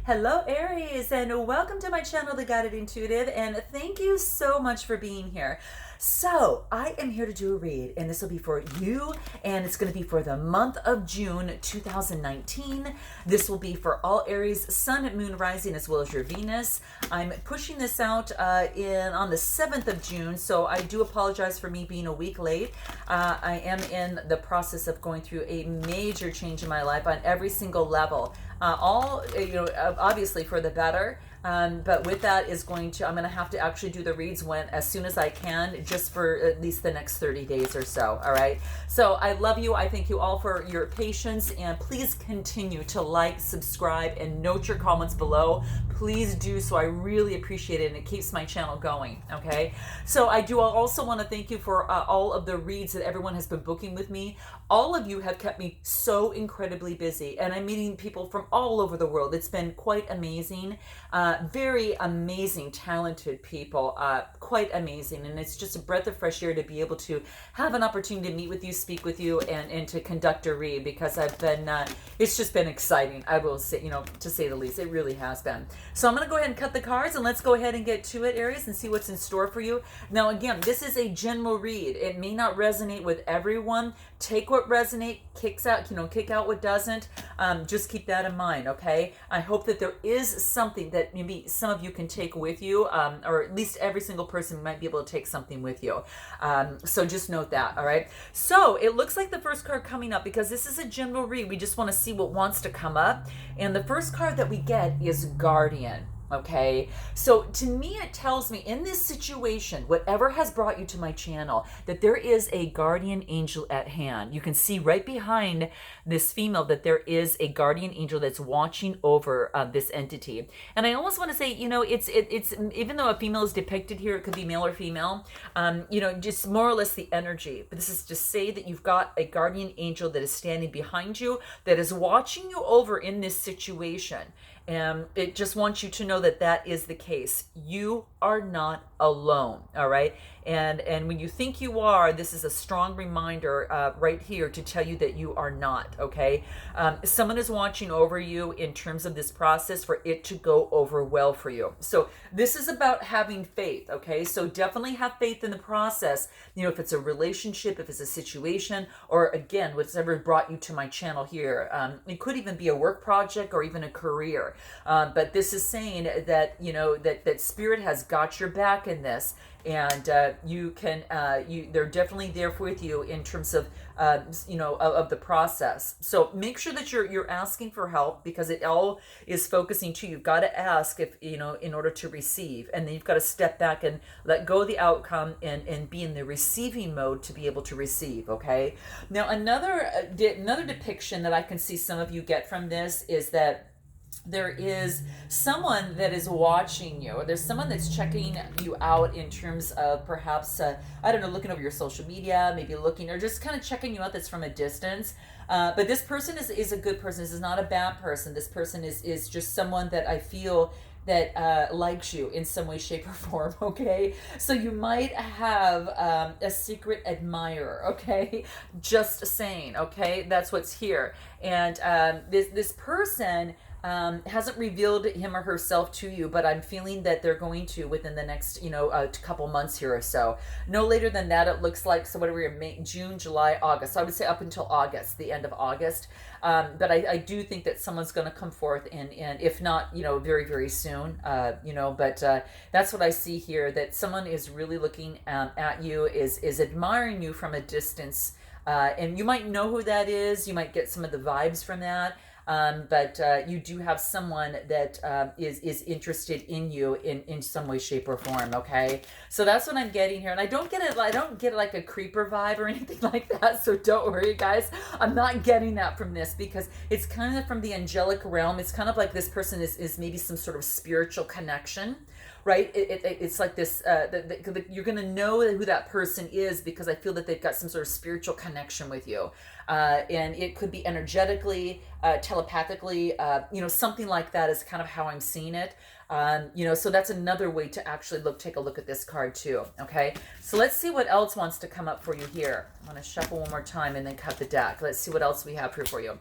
Hello Aries, and welcome to my channel, The Guided Intuitive, and thank you so much for being here. So I am here to do a read, and this will be for you, and it's going to be for the month of June 2019. This will be for all Aries, Sun, Moon, Rising, as well as your Venus. I'm pushing this out on the 7th of June, so I do apologize for me being a week late. I am in the process of going through a major change in my life on every single level. Obviously for the better. But with that is I'm going to have to actually do the reads as soon as I can, just for at least the next 30 days or so. All right. So I love you. I thank you all for your patience, and please continue to like, subscribe, and note your comments below. Please do so. I really appreciate it, and it keeps my channel going. Okay. So I do also want to thank you for all of the reads that everyone has been booking with me. All of you have kept me so incredibly busy, and I'm meeting people from all over the world. It's been quite amazing. Very amazing, talented people, quite amazing. And it's just a breath of fresh air to be able to have an opportunity to meet with you, speak with you, and to conduct a read, because it's just been exciting, I will say, to say the least. It really has been. So I'm going to go ahead and cut the cards, and let's go ahead and get to it, Aries, and see what's in store for you. Now, again, this is a general read. It may not resonate with everyone. Take what resonates, kick out what doesn't. Just keep that in mind, okay? I hope that there is something that maybe some of you can take with you, or at least every single person might be able to take something with you. So just note that, all right? So it looks like the first card coming up, because this is a general read, we just want to see what wants to come up. And the first card that we get is Guardian. Okay, so to me it tells me in this situation, whatever has brought you to my channel, that there is a guardian angel at hand. You can see right behind this female that there is a guardian angel that's watching over this entity. And I almost want to say, it's even though a female is depicted here, it could be male or female, just more or less the energy. But this is to say that you've got a guardian angel that is standing behind you, that is watching you over in this situation. And it just wants you to know that that is the case. You are not alone, all right? And when you think you are, this is a strong reminder right here to tell you that you are not, okay? Someone is watching over you in terms of this process for it to go over well for you. So this is about having faith, okay? So definitely have faith in the process. If it's a relationship, if it's a situation, or again, whatever brought you to my channel here. It could even be a work project or even a career. But this is saying that, that Spirit has got your back in this, and they're definitely there with you in terms of of the process. So make sure that you're asking for help, because it all is focusing to you've got to ask if in order to receive, and then you've got to step back and let go of the outcome and be in the receiving mode to be able to receive. Okay. Now another depiction that I can see some of you get from this is that there is someone that is watching you, or there's someone that's checking you out in terms of perhaps, looking over your social media, maybe looking, or just kind of checking you out that's from a distance. But this person is a good person. This is not a bad person. This person is just someone that I feel that likes you in some way, shape, or form, okay? So you might have a secret admirer, okay? Just saying, okay? That's what's here. And this person hasn't revealed him or herself to you, but I'm feeling that they're going to within the next, couple months here or so. No later than that, it looks like. So what are we in May, June, July, August? So I would say up until August, the end of August. But I do think that someone's going to come forth, and if not, very, very soon, but that's what I see here, that someone is really looking at you, is admiring you from a distance. And you might know who that is. You might get some of the vibes from that. But you do have someone that is interested in you in some way, shape, or form. Okay, so that's what I'm getting here, and I don't get it like a creeper vibe or anything like that. So don't worry, guys. I'm not getting that from this, because it's kind of from the angelic realm. It's kind of like this person is maybe some sort of spiritual connection. Right? It's like this, you're going to know who that person is, because I feel that they've got some sort of spiritual connection with you. And it could be energetically, telepathically, something like that is kind of how I'm seeing it. So that's another way to actually take a look at this card too. Okay. So let's see what else wants to come up for you here. I'm going to shuffle one more time and then cut the deck. Let's see what else we have here for you.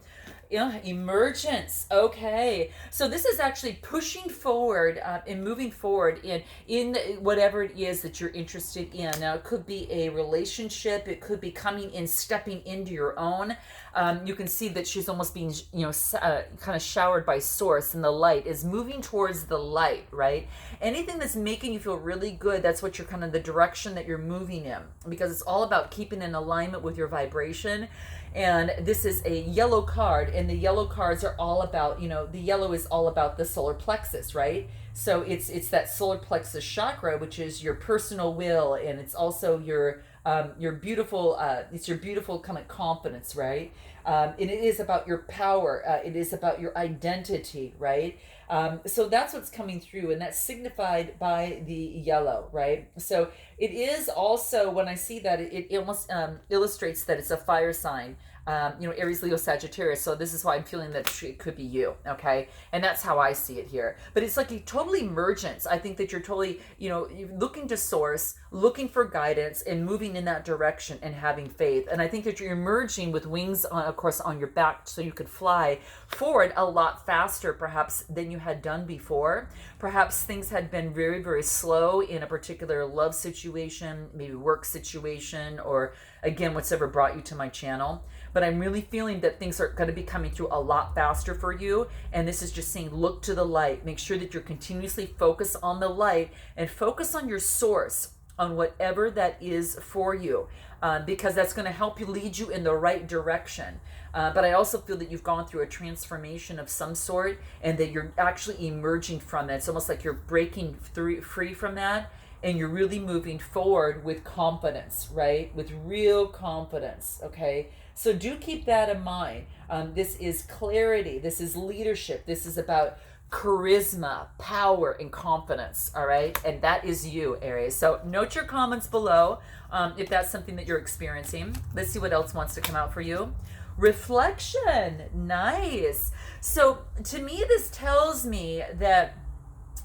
Yeah, emergence. Okay, so this is actually pushing forward and moving forward in whatever it is that you're interested in. Now, it could be a relationship. It could be coming in, stepping into your own. You can see that she's almost being, kind of showered by source, and the light is moving towards the light, right? Anything that's making you feel really good, that's what you're kind of the direction that you're moving in, because it's all about keeping in alignment with your vibration. And this is a yellow card, and the yellow cards are all about, the yellow is all about the solar plexus, right? So it's that solar plexus chakra, which is your personal will, and it's also your beautiful, it's your beautiful kind of confidence, right? And it is about your power. It is about your identity, right? So that's what's coming through, and that's signified by the yellow, right? So it is also, when I see that, it almost illustrates that it's a fire sign. Aries, Leo, Sagittarius. So this is why I'm feeling that it could be you, okay? And that's how I see it here. But it's like a total emergence. I think that you're totally, you're looking to source, looking for guidance, and moving in that direction and having faith. And I think that you're emerging with wings, of course, on your back, so you could fly forward a lot faster, perhaps, than you had done before. Perhaps things had been very, very slow in a particular love situation, maybe work situation, or again, whatever brought you to my channel. But I'm really feeling that things are going to be coming through a lot faster for you. And this is just saying, look to the light. Make sure that you're continuously focused on the light and focus on your source, on whatever that is for you, because that's going to help you lead you in the right direction. But I also feel that you've gone through a transformation of some sort, and that you're actually emerging from it. It's almost like you're breaking free from that, and you're really moving forward with confidence, right? With real confidence, okay? So do keep that in mind. This is clarity. This is leadership. This is about charisma, power, and confidence, all right? And that is you, Aries. So note your comments below if that's something that you're experiencing. Let's see what else wants to come out for you. Reflection. Nice. So to me, this tells me that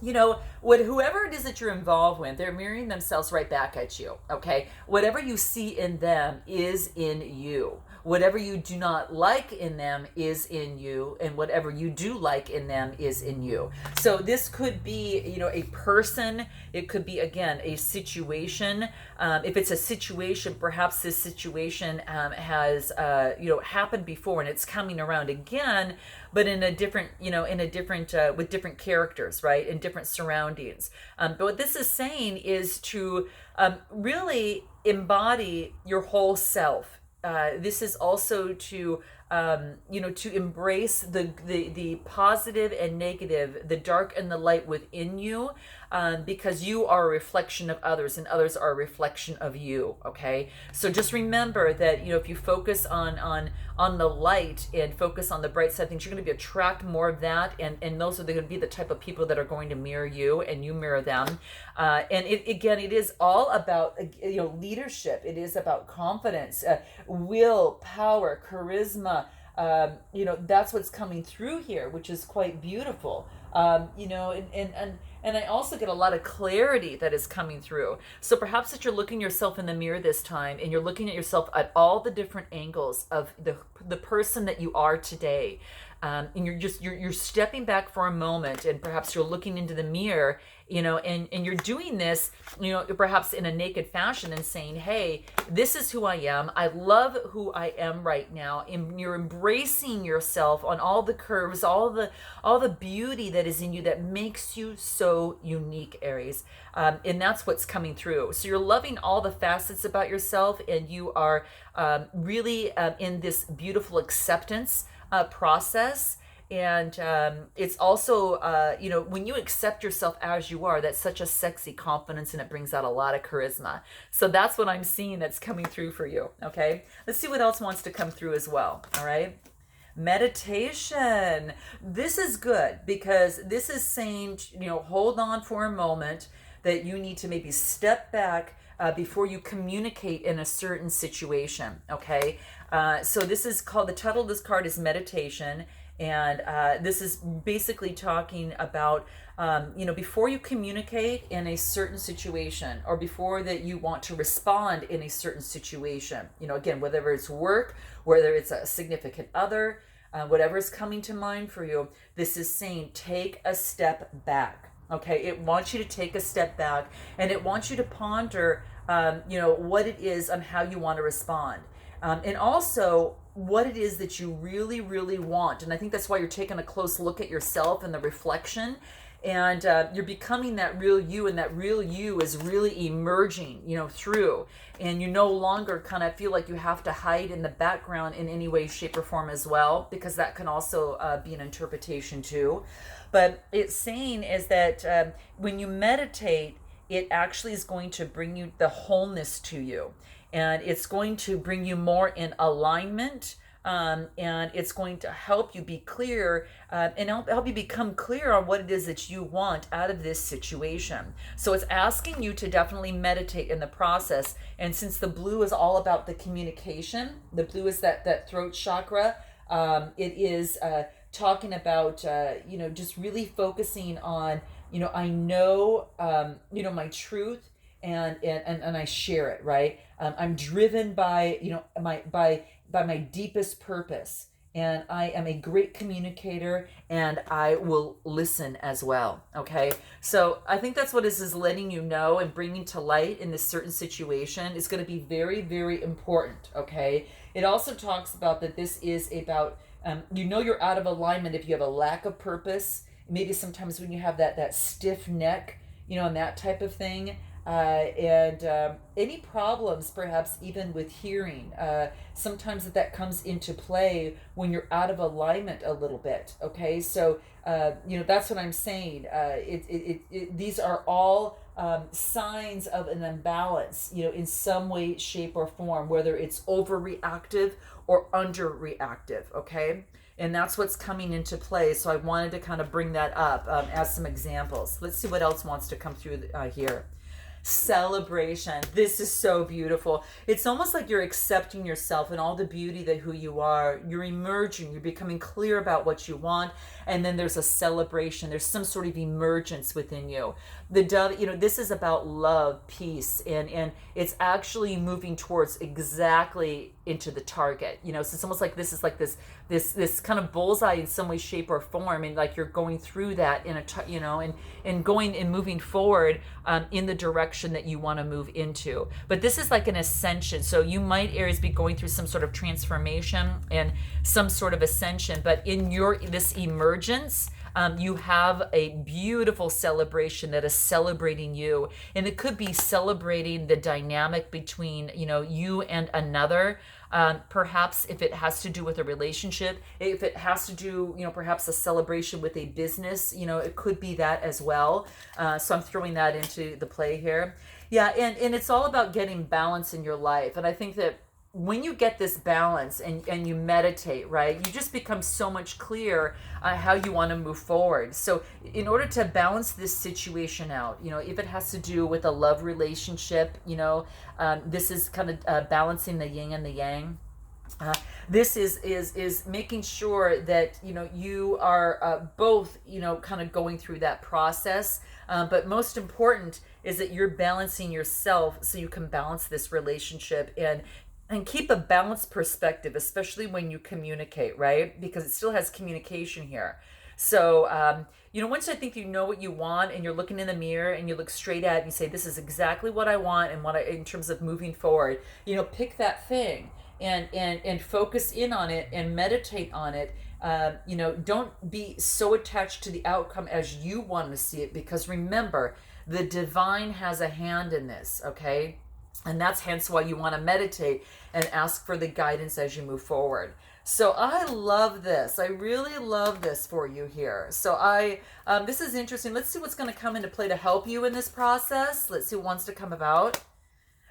whoever it is that you're involved with, they're mirroring themselves right back at you, okay? Whatever you see in them is in you. Whatever you do not like in them is in you, and whatever you do like in them is in you. So this could be, a person. It could be, again, a situation. If it's a situation, perhaps this situation has, happened before, and it's coming around again, but in a different, with different characters, right? In different surroundings. But what this is saying is to really embody your whole self. This is also to to embrace the positive and negative, the dark and the light within you, because you are a reflection of others, and others are a reflection of you. Okay, so just remember that if you focus on the light and focus on the bright side of things, you're going to attract more of that, and those are going to be the type of people that are going to mirror you, and you mirror them. And it is all about leadership. It is about confidence, will, power, charisma. That's what's coming through here, which is quite beautiful. And I also get a lot of clarity that is coming through. So perhaps that you're looking yourself in the mirror this time, and you're looking at yourself at all the different angles of the person that you are today. And you're stepping back for a moment, and perhaps you're looking into the mirror, and you're doing this, perhaps in a naked fashion, and saying, hey, this is who I am. I love who I am right now. And you're embracing yourself on all the curves, all the beauty that is in you that makes you so unique, Aries. And that's what's coming through. So you're loving all the facets about yourself, and you are really in this beautiful acceptance process. And it's also, when you accept yourself as you are, that's such a sexy confidence, and it brings out a lot of charisma. So that's what I'm seeing that's coming through for you, okay? Let's see what else wants to come through as well, all right? Meditation. This is good, because this is saying, hold on for a moment, that you need to maybe step back before you communicate in a certain situation, okay? So this is called, the title of this card is Meditation. And this is basically talking about, before you communicate in a certain situation, or before that you want to respond in a certain situation, again, whether it's work, whether it's a significant other, whatever is coming to mind for you, this is saying take a step back. Okay, it wants you to take a step back, and it wants you to ponder, what it is and how you want to respond. And also what it is that you really, really want. And I think that's why you're taking a close look at yourself and the reflection. And you're becoming that real you, and that real you is really emerging, through. And you no longer kind of feel like you have to hide in the background in any way, shape, or form as well, because that can also be an interpretation too. But it's saying is that when you meditate, it actually is going to bring you the wholeness to you. And it's going to bring you more in alignment. And it's going to help you be clear and help you become clear on what it is that you want out of this situation. So it's asking you to definitely meditate in the process. And since the blue is all about the communication, the blue is that throat chakra, it is talking about, just really focusing on, I know, my truth, and I share it, right? I'm driven by, by my deepest purpose, and I am a great communicator, and I will listen as well. Okay, so I think that's what this is letting you know and bringing to light in this certain situation is going to be very, very important. Okay, it also talks about that this is about you're out of alignment if you have a lack of purpose. Maybe sometimes when you have that stiff neck, and that type of thing. And any problems perhaps even with hearing, sometimes that comes into play when you're out of alignment a little bit. Okay, so that's what I'm saying. These are all signs of an imbalance, in some way, shape, or form, whether it's overreactive or underreactive. Okay, and that's what's coming into play. So I wanted to kind of bring that up as some examples. Let's see what else wants to come through here. Celebration. This is so beautiful. It's almost like you're accepting yourself and all the beauty that who you are. You're emerging. You're becoming clear about what you want. And then there's a celebration. There's some sort of emergence within you. The dove, this is about love, peace, and it's actually moving towards exactly into the target. So it's almost like this is like this kind of bullseye in some way, shape, or form, and like you're going through that in and going and moving forward in the direction that you want to move into. But this is like an ascension. So you might, Aries, be going through some sort of transformation and some sort of ascension. But in this emergence, you have a beautiful celebration that is celebrating you, and it could be celebrating the dynamic between you and another. Perhaps if it has to do with a relationship, if it has to do perhaps a celebration with a business, it could be that as well. So I'm throwing that into the play here. Yeah, and it's all about getting balance in your life, and I think that when you get this balance and you meditate, right, you just become so much clear how you want to move forward. So in order to balance this situation out, if it has to do with a love relationship, this is kind of balancing the yin and the yang. This is making sure that you are both kind of going through that process, but most important is that you're balancing yourself so you can balance this relationship and keep a balanced perspective, especially when you communicate, right? Because it still has communication here. So, once I think you know what you want and you're looking in the mirror and you look straight at it and you say, this is exactly what I want and in terms of moving forward, pick that thing and focus in on it and meditate on it. Don't be so attached to the outcome as you want to see it, because remember, the divine has a hand in this, okay? And that's hence why you want to meditate and ask for the guidance as you move forward. So I love this. I really love this for you here. So this is interesting. Let's see what's going to come into play to help you in this process. Let's see what wants to come about.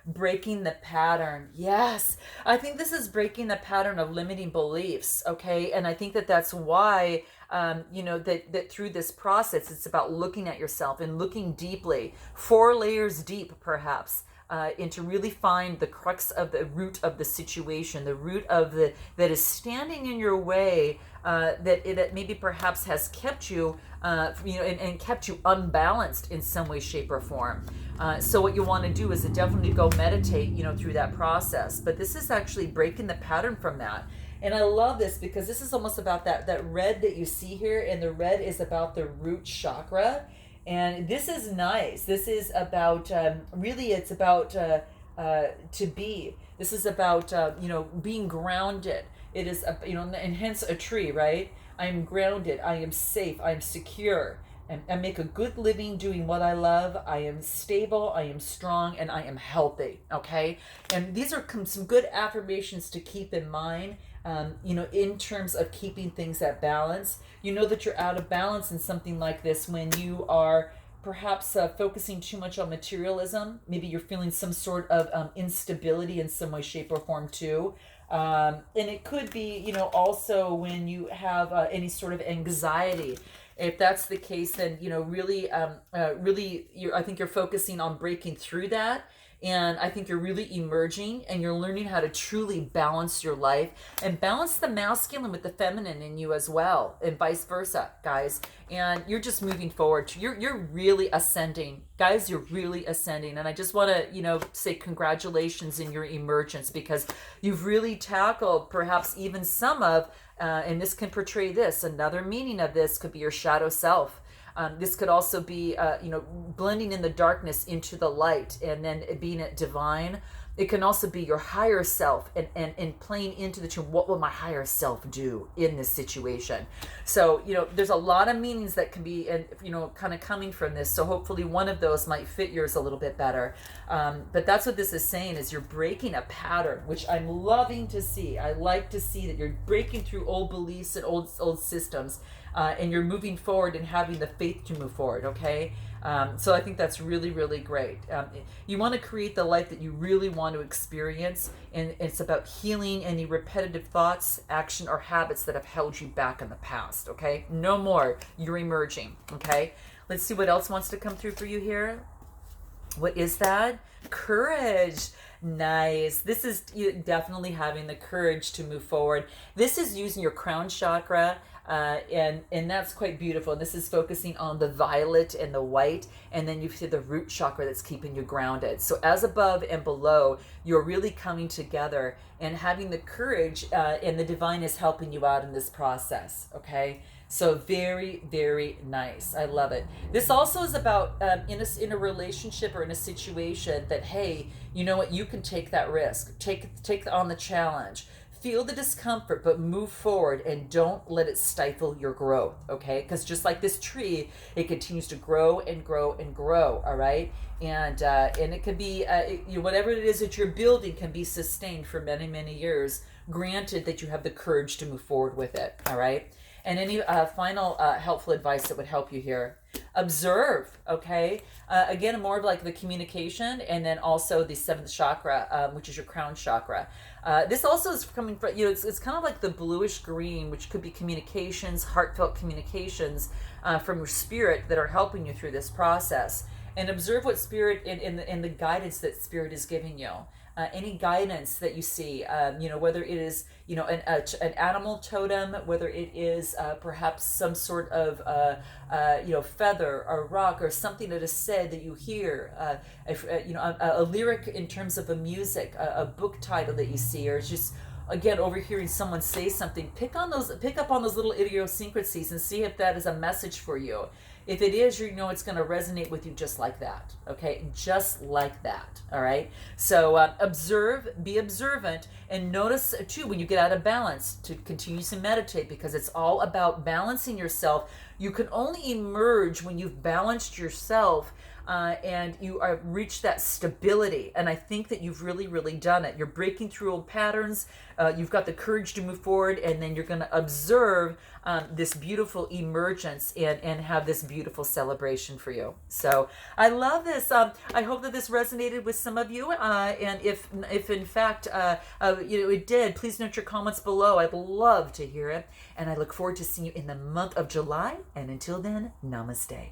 Breaking the pattern. Yes. I think this is breaking the pattern of limiting beliefs. Okay. And I think that's why, that through this process, it's about looking at yourself and looking deeply, 4 layers deep, perhaps. And to really find the crux of the root of the situation, the root of that is standing in your way, that maybe perhaps has kept you, and kept you unbalanced in some way, shape, or form. So what you want to do is to definitely go meditate, through that process. But this is actually breaking the pattern from that. And I love this because this is almost about that red that you see here, and the red is about the root chakra. And this is nice. This is about, really, it's about to be. This is about, being grounded. It is, and hence a tree, right? I am grounded. I am safe. I am secure. And I make a good living doing what I love. I am stable. I am strong. And I am healthy. Okay? And these are some good affirmations to keep in mind, in terms of keeping things at balance. You know that you're out of balance in something like this when you are perhaps focusing too much on materialism. Maybe you're feeling some sort of instability in some way, shape, or form too. And it could be, also when you have any sort of anxiety. If that's the case, then, really, I think you're focusing on breaking through that. And I think you're really emerging, and you're learning how to truly balance your life and balance the masculine with the feminine in you as well, and vice versa, guys. And you're just moving forward. You're really ascending, guys. You're really ascending. And I just want to, say congratulations in your emergence, because you've really tackled perhaps even some of, and this can portray this. Another meaning of this could be your shadow self. This could also be, blending in the darkness into the light, and then being it divine. It can also be your higher self, and playing into the tune, what will my higher self do in this situation? So, there's a lot of meanings that can be, kind of coming from this. So hopefully one of those might fit yours a little bit better. But that's what this is saying, is you're breaking a pattern, which I'm loving to see. I like to see that you're breaking through old beliefs and old systems. And you're moving forward and having the faith to move forward, okay? So I think that's really, really great. You want to create the life that you really want to experience, and it's about healing any repetitive thoughts, action, or habits that have held you back in the past, okay? No more. You're emerging, okay? Let's see what else wants to come through for you here. What is that? Courage. Nice. This is definitely having the courage to move forward. This is using your crown chakra, and that's quite beautiful. This is focusing on the violet and the white, and then you see the root chakra that's keeping you grounded. So as above and below, you're really coming together and having the courage, and the divine is helping you out in this process, okay? So very, very nice. I love it. This also is about in a relationship or in a situation that, hey, you know what? You can take that risk. Take on the challenge. Feel the discomfort, but move forward, and don't let it stifle your growth, okay? Because just like this tree, it continues to grow and grow and grow, all right? And it could be, whatever it is that you're building can be sustained for many, many years, granted that you have the courage to move forward with it, all right? And any final helpful advice that would help you here? Observe, okay? Again, more of like the communication, and then also the seventh chakra, which is your crown chakra. This also is coming from, it's kind of like the bluish green, which could be communications, heartfelt communications from your spirit that are helping you through this process. And observe what spirit and the guidance that spirit is giving you. Any guidance that you see, whether it is, an animal totem, whether it is perhaps some sort of, feather or rock or something that is said that you hear, a lyric in terms of a music, a book title that you see, or just, again, overhearing someone say something. Pick up on those little idiosyncrasies and see if that is a message for you. If it is, it's going to resonate with you just like that, okay? Just like that, all right? So observe, be observant, and notice, too, when you get out of balance, to continue to meditate, because it's all about balancing yourself. You can only emerge when you've balanced yourself, and you reach that stability. And I think that you've really, really done it. You're breaking through old patterns. You've got the courage to move forward, and then you're going to observe this beautiful emergence and have this beautiful celebration for you. So I love this. I hope that this resonated with some of you. And if in fact it did, please note your comments below. I'd love to hear it. And I look forward to seeing you in the month of July. And until then, namaste.